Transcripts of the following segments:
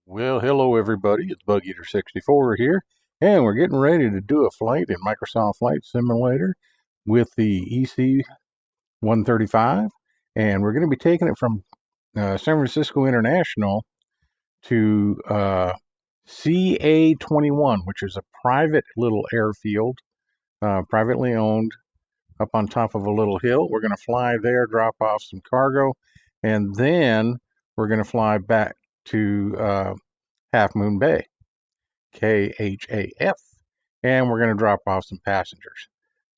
Well, hello everybody. It's Bug Eater 64 here, and we're getting ready to do a flight in Microsoft Flight Simulator with the EC135, and we're going to be taking it from San Francisco International to CA21, which is a private little airfield, privately owned, up on top of a little hill. We're going to fly there, drop off some cargo, and then we're going to fly back to Half Moon Bay, KHAF, and we're going to drop off some passengers.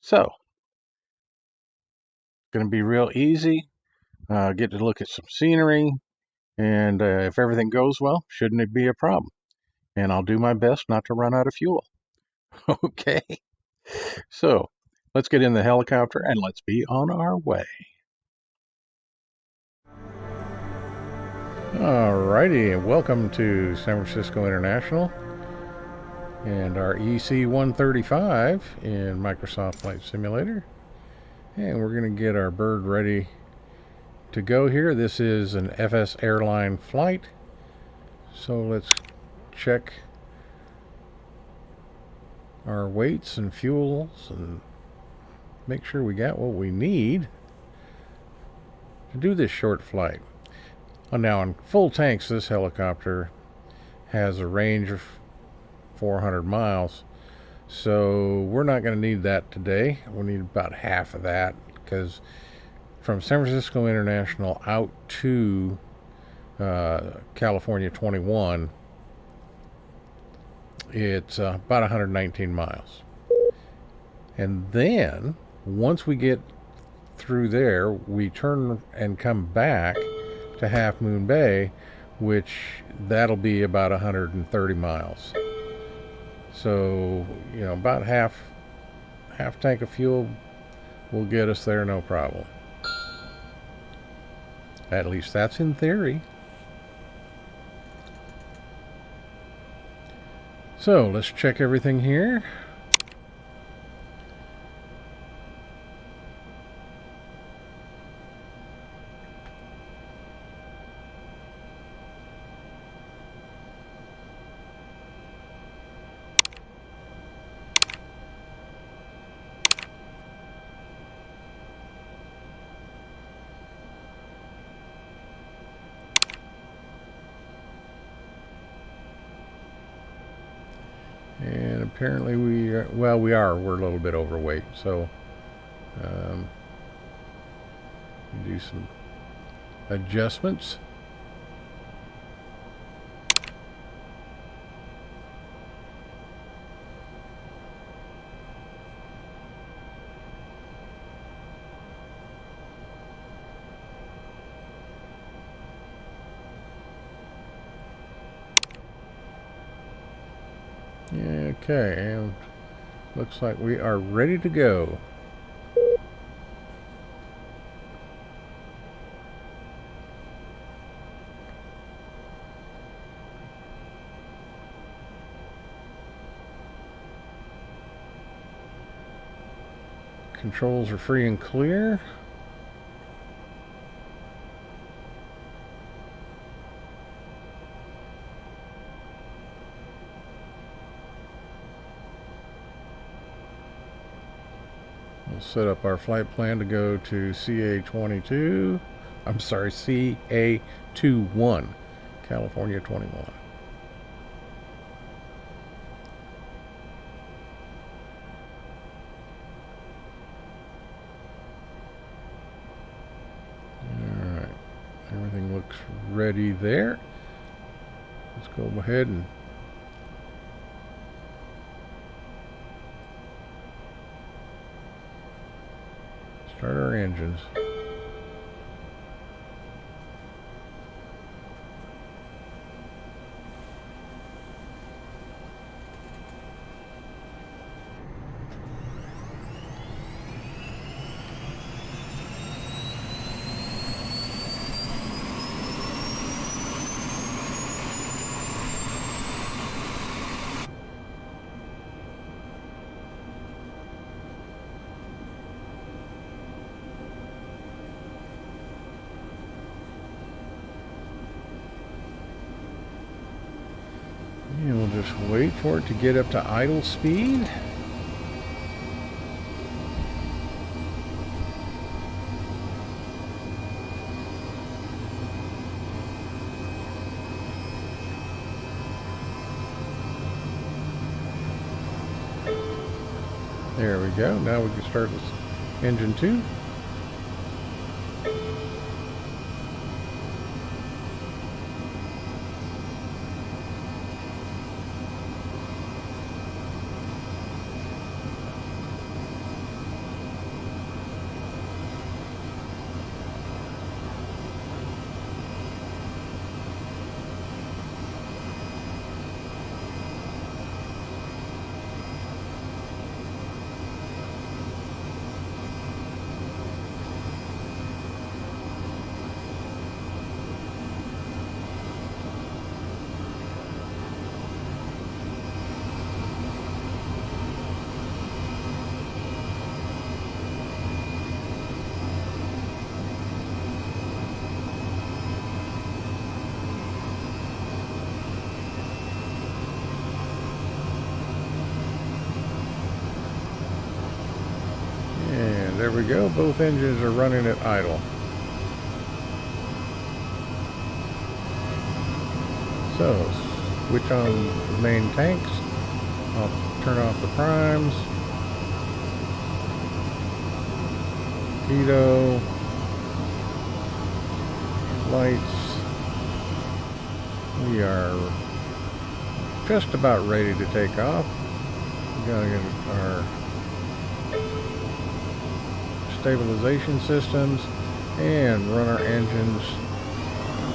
So, it's going to be real easy. Get to look at some scenery, and if everything goes well, shouldn't it be a problem? And I'll do my best not to run out of fuel. Okay, so let's get in the helicopter and let's be on our way. Alrighty, and welcome to San Francisco International and our EC135 in Microsoft Flight Simulator. And we're going to get our bird ready to go here. This is an FSAirlines flight. So let's check our weights and fuels and make sure we got what we need to do this short flight. Now, on full tanks, this helicopter has a range of 400 miles. So we're not going to need that today. We'll need about half of that, because from San Francisco International out to California 21, it's about 119 miles. And then once we get through there, we turn and come back to Half Moon Bay, which that'll be about 130 miles. So, about half tank of fuel will get us there, no problem. At least that's in theory. So let's check everything here. And apparently we're a little bit overweight, so do some adjustments. Okay, and looks like we are ready to go. Controls are free and clear. We'll set up our flight plan to go to CA21, California 21. Alright, everything looks ready there. Let's go ahead and start our engines. And we'll just wait for it to get up to idle speed. There we go. Now we can start this engine 2. There we go, both engines are running at idle. So, switch on the main tanks. I'll turn off the primes. Pitot. Lights. We are just about ready to take off. We gotta get our stabilization systems and run our engines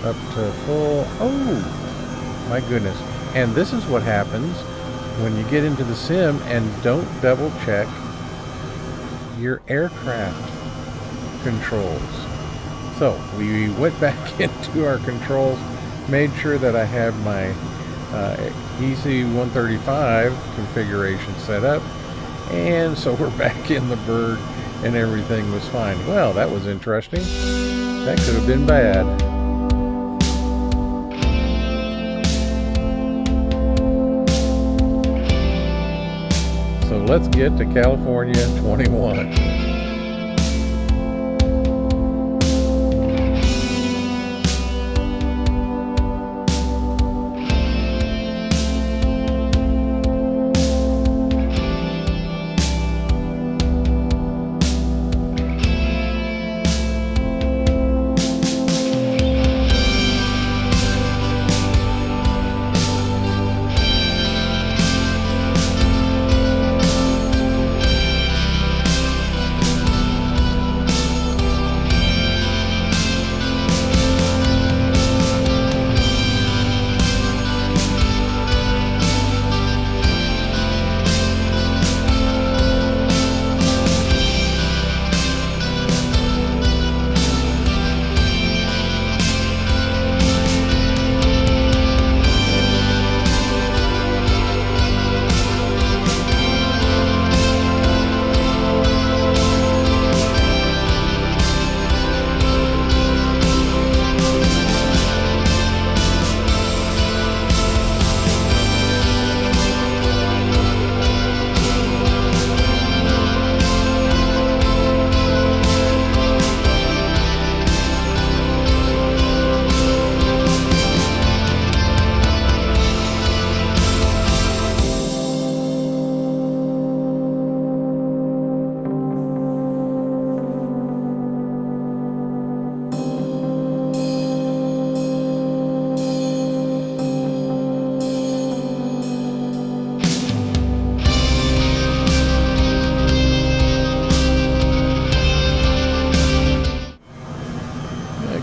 up to full. Oh my goodness. And this is what happens when you get into the sim and don't double check your aircraft controls. So we went back into our controls, made sure that I have my EC135 configuration set up, and so we're back in the bird and everything was fine. Well, that was interesting. That could have been bad. So let's get to California 21.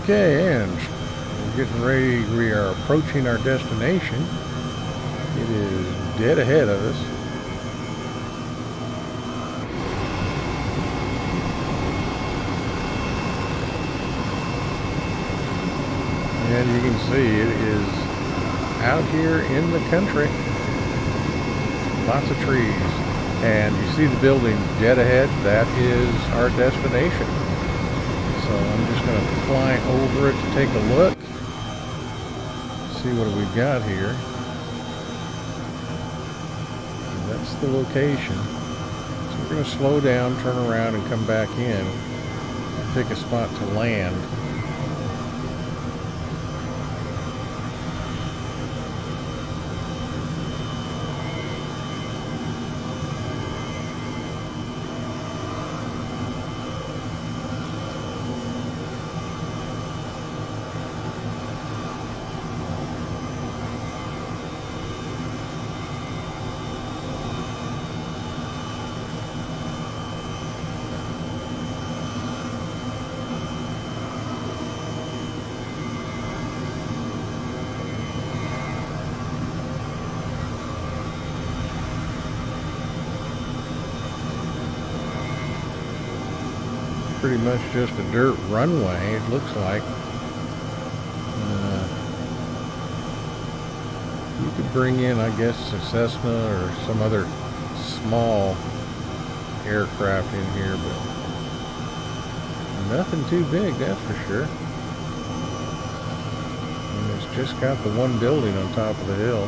Okay, and we're getting ready. We are approaching our destination. It is dead ahead of us. And you can see it is out here in the country. Lots of trees. And you see the building dead ahead. That is our destination. So I'm just going to fly over it to take a look. See what we've got here. that's the location. So we're going to slow down, turn around, and come back in. Pick a spot to land. Pretty much just a dirt runway, it looks like. You could bring in, I guess, a Cessna or some other small aircraft in here, but nothing too big, that's for sure. And it's just got the one building on top of the hill.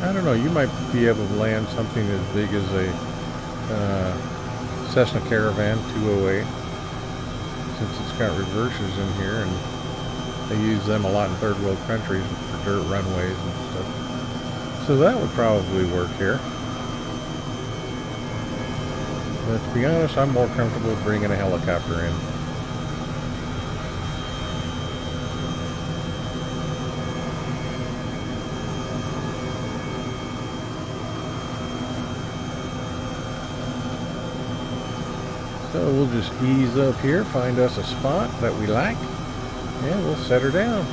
I don't know, you might be able to land something as big as a Cessna Caravan 208, since it's got reversers in here, and they use them a lot in third world countries for dirt runways and stuff. So that would probably work here. But to be honest, I'm more comfortable bringing a helicopter in. So we'll just ease up here, find us a spot that we like, and we'll set her down.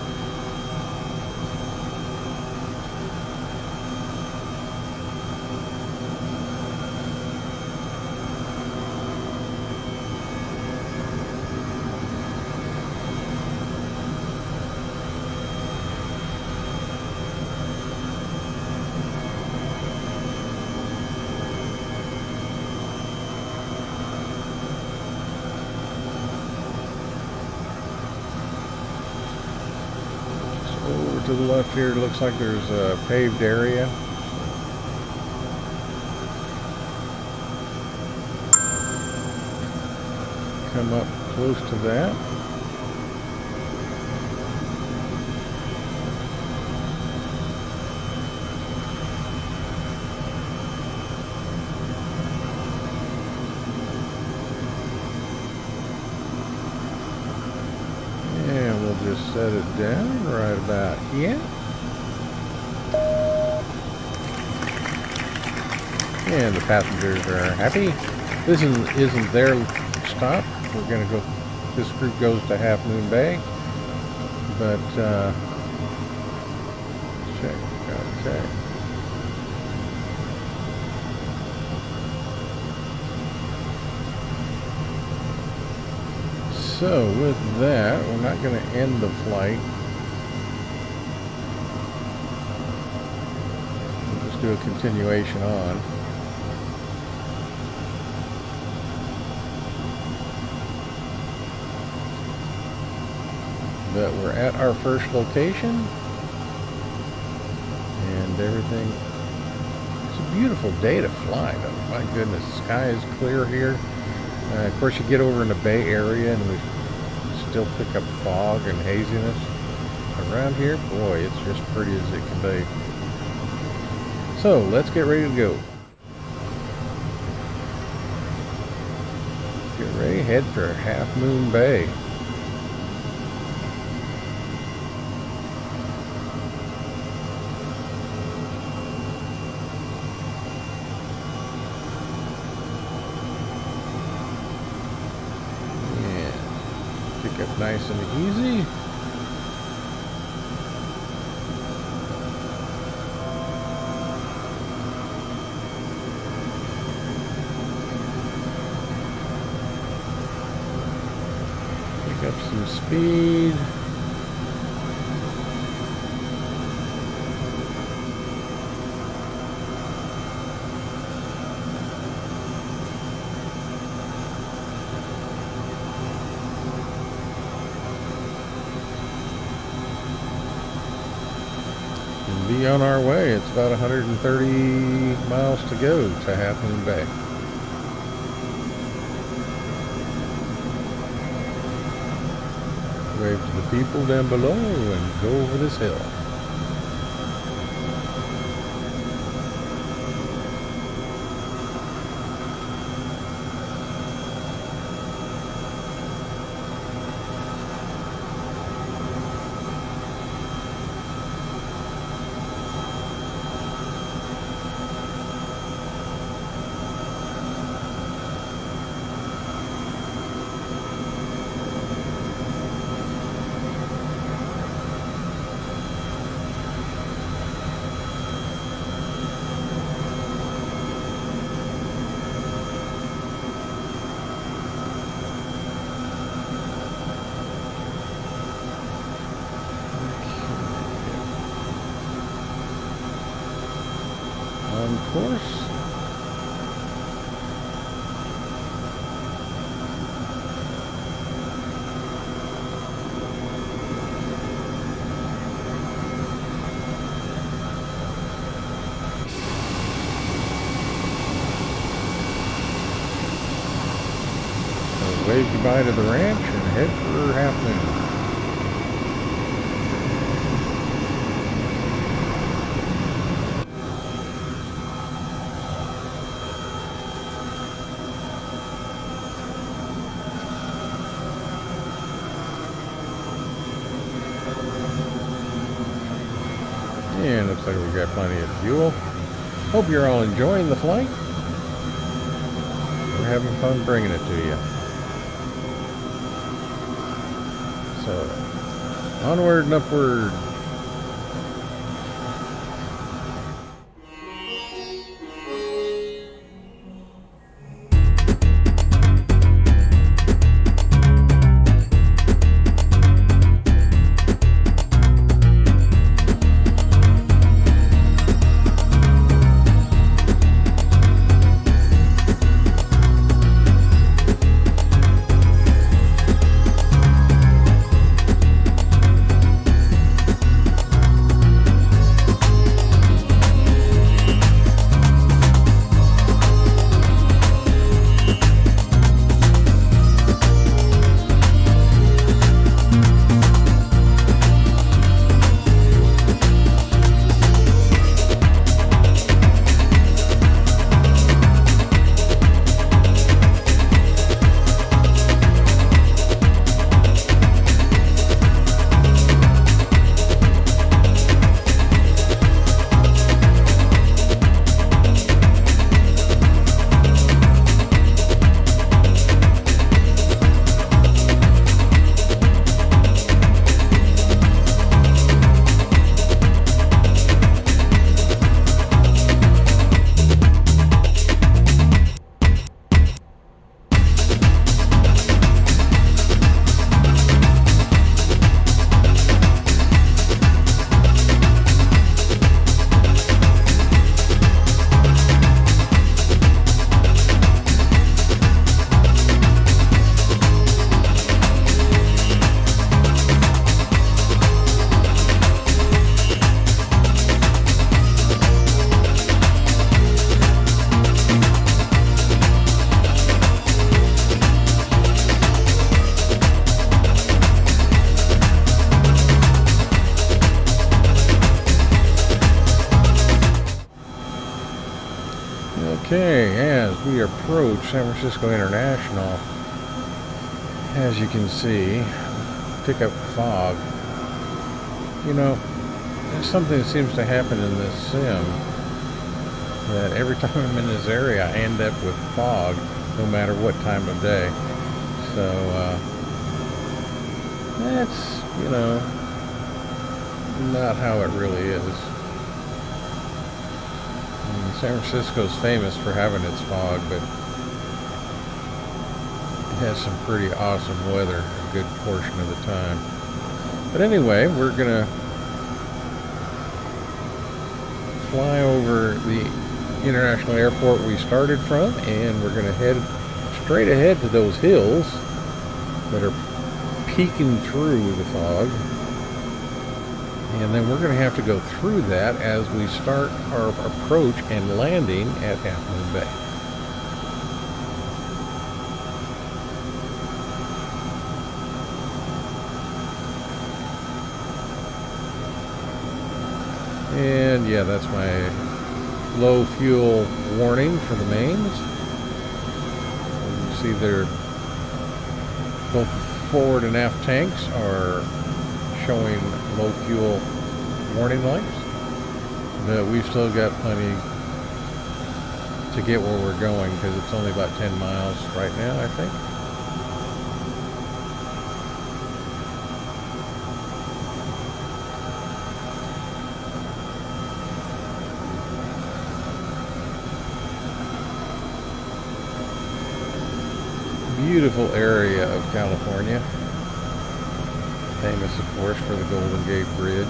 To the left here, it looks like there's a paved area. Come up close to that. Just set it down right about here. And the passengers are happy. This isn't their stop. We're going to go, this group goes to Half Moon Bay. But, check, okay. So with that, we're not going to end the flight. We'll just do a continuation on. But we're at our first location, and everything. It's a beautiful day to fly, though. My goodness, the sky is clear here. Of course, you get over in the Bay Area and we still pick up fog and haziness. Around here, boy, it's just pretty as it can be. So, let's get ready to go. Get ready, head for Half Moon Bay. Pick up nice and easy. Pick up some speed. Be on our way. It's about 130 miles to go to Half Moon Bay. Wave to the people down below and go over this hill. On course. So wave goodbye to the ranch and head for Half Moon. And looks like we've got plenty of fuel. Hope you're all enjoying the flight. We're having fun bringing it to you. So, onward and upward. Okay, as we approach San Francisco International, as you can see, pick up fog. You know, there's something that seems to happen in this sim, that every time I'm in this area I end up with fog, no matter what time of day. So, That's, you know, not how it really is. I mean, San Francisco's famous for having its fog, but it has some pretty awesome weather a good portion of the time. But anyway, we're gonna fly over the international airport we started from, and we're gonna head straight ahead to those hills that are peeking through the fog, and then we're going to have to go through that as we start our approach and landing at Half Moon Bay. And yeah, that's my low fuel warning for the mains. You see they're both the forward and aft tanks are showing low fuel warning lights, but we've still got plenty to get where we're going because it's only about 10 miles right now, I think. Beautiful area of California. Famous, of course, for the Golden Gate Bridge.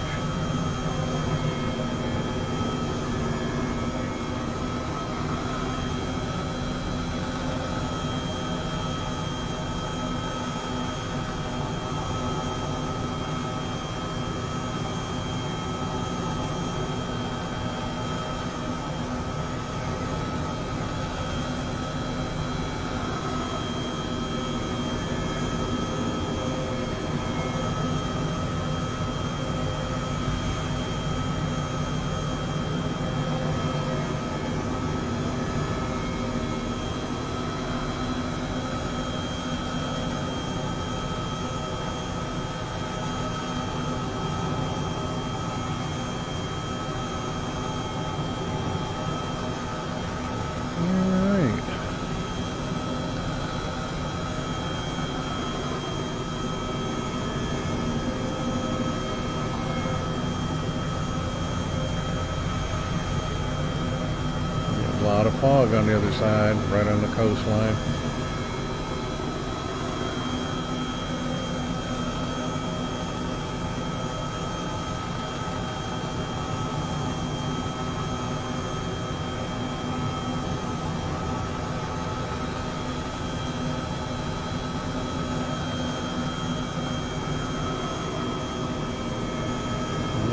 A lot of fog on the other side, right on the coastline.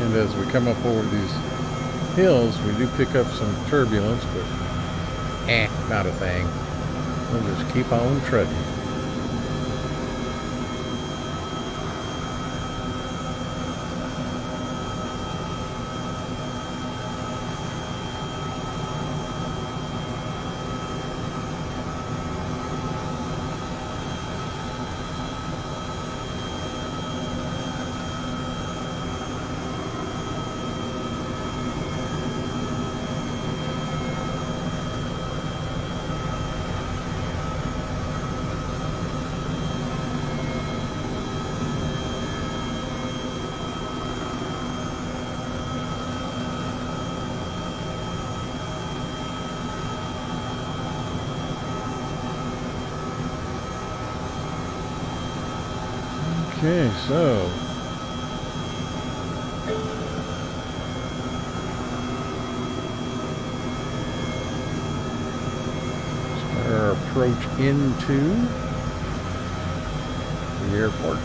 And as we come up over these hills, we do pick up some turbulence, but not a thing. We'll just keep on trucking. Okay, so start our approach into the airport.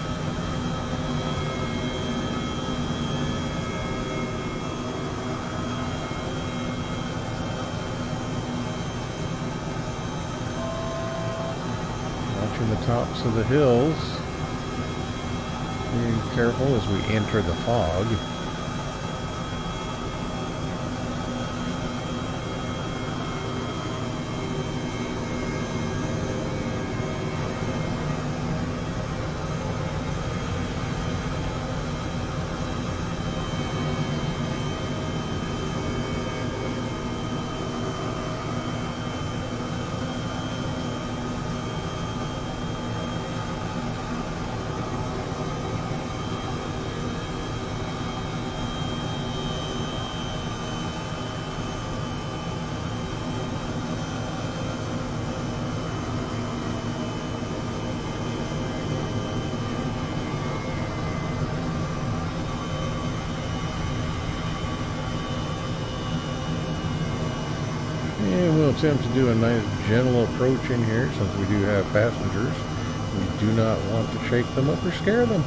Watching the tops of the hills. Being careful as we enter the fog. We'll attempt to do a nice gentle approach in here since we do have passengers. We do not want to shake them up or scare them.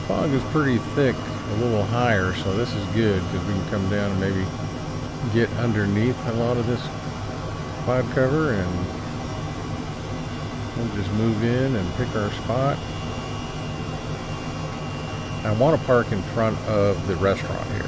Fog is pretty thick, a little higher, so this is good because we can come down and maybe get underneath a lot of this cloud cover, and we'll just move in and pick our spot. I want to park in front of the restaurant here.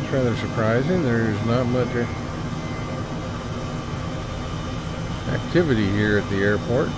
It's rather surprising. There's not much activity here at the airport.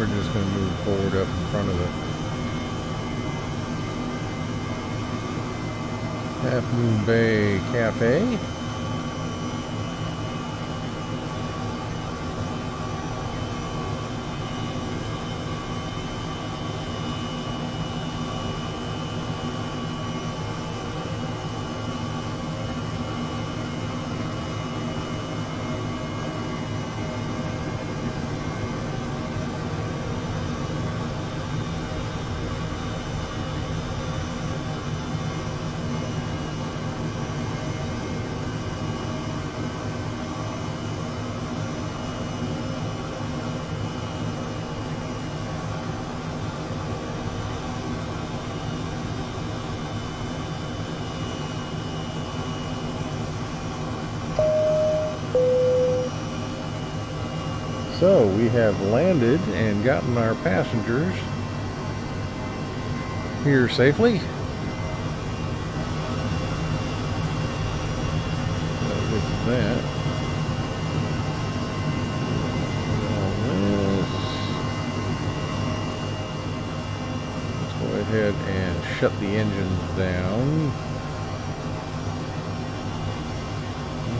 Just going to move forward up in front of the Half Moon Bay Cafe. So we have landed and gotten our passengers here safely. Look at that. All this. Let's go ahead and shut the engines down.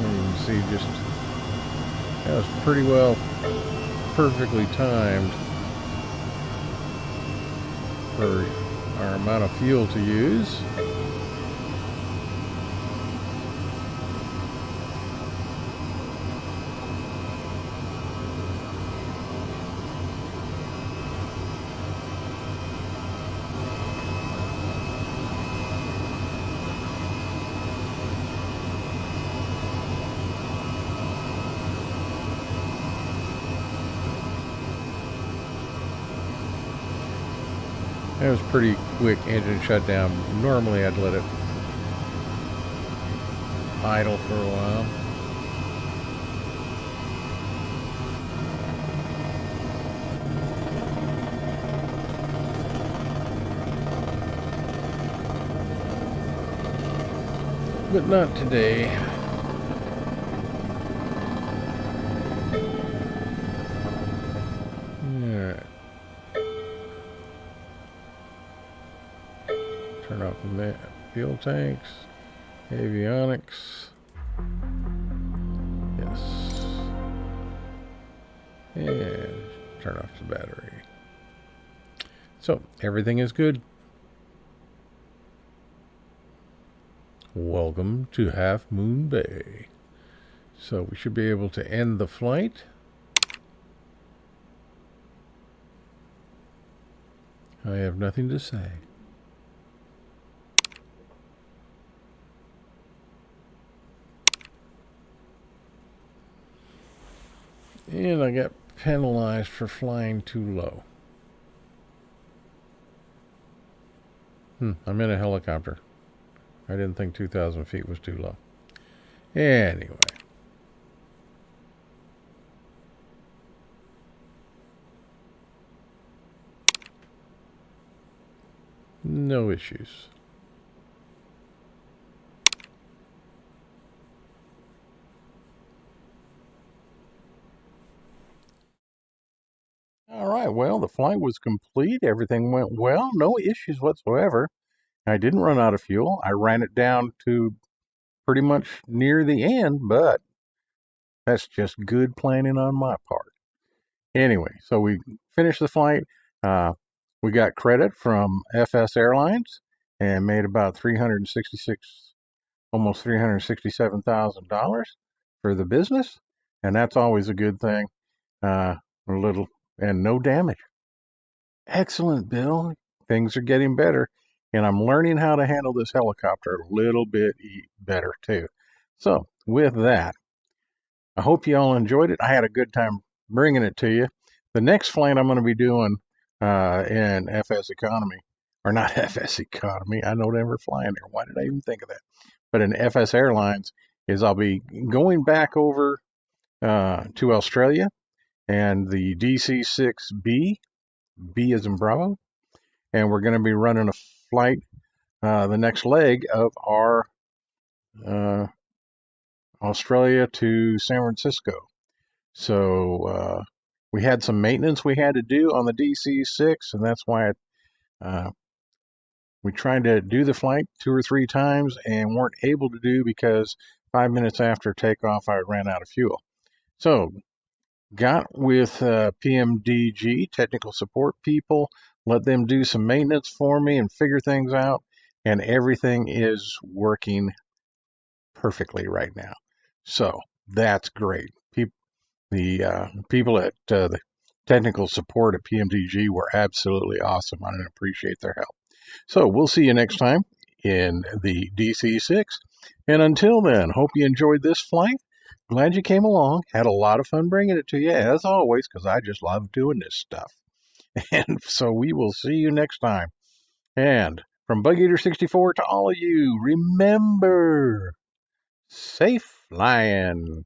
And you can see just that was pretty well perfectly timed for our amount of fuel to use. That was pretty quick engine shutdown. Normally I'd let it idle for a while. But not today. Alright. Turn off the fuel tanks. Avionics. Yes. And turn off the battery. So, everything is good. Welcome to Half Moon Bay. So we should be able to end the flight. I have nothing to say. And I got penalized for flying too low. I'm in a helicopter. I didn't think 2,000 feet was too low. Anyway. No issues. All right, well, the flight was complete. Everything went well. No issues whatsoever. I didn't run out of fuel. I ran it down to pretty much near the end, but that's just good planning on my part. Anyway, so we finished the flight. We got credit from FSAirlines and made about almost $367,000 for the business, and that's always a good thing. A little and no damage. Excellent, Bill. Things are getting better, and I'm learning how to handle this helicopter a little bit better too. So, with that, I hope you all enjoyed it. I had a good time bringing it to you. The next flight I'm going to be doing in FS Economy, or not FS Economy. I don't ever fly in there. Why did I even think of that? But in FSAirlines is I'll be going back over to Australia and the DC-6B, B as in Bravo, and we're going to be running a flight, the next leg of our Australia to San Francisco. So we had some maintenance we had to do on the DC-6, and that's why we tried to do the flight 2 or 3 times and weren't able to do because 5 minutes after takeoff I ran out of fuel. So got with PMDG, technical support people, let them do some maintenance for me and figure things out, and everything is working perfectly right now. So that's great. The people at the technical support at PMDG were absolutely awesome. I appreciate their help. So we'll see you next time in the DC-6. And until then, hope you enjoyed this flight. Glad you came along. Had a lot of fun bringing it to you, as always, because I just love doing this stuff. And so we will see you next time. And from Bug Eater 64 to all of you, remember, safe flying.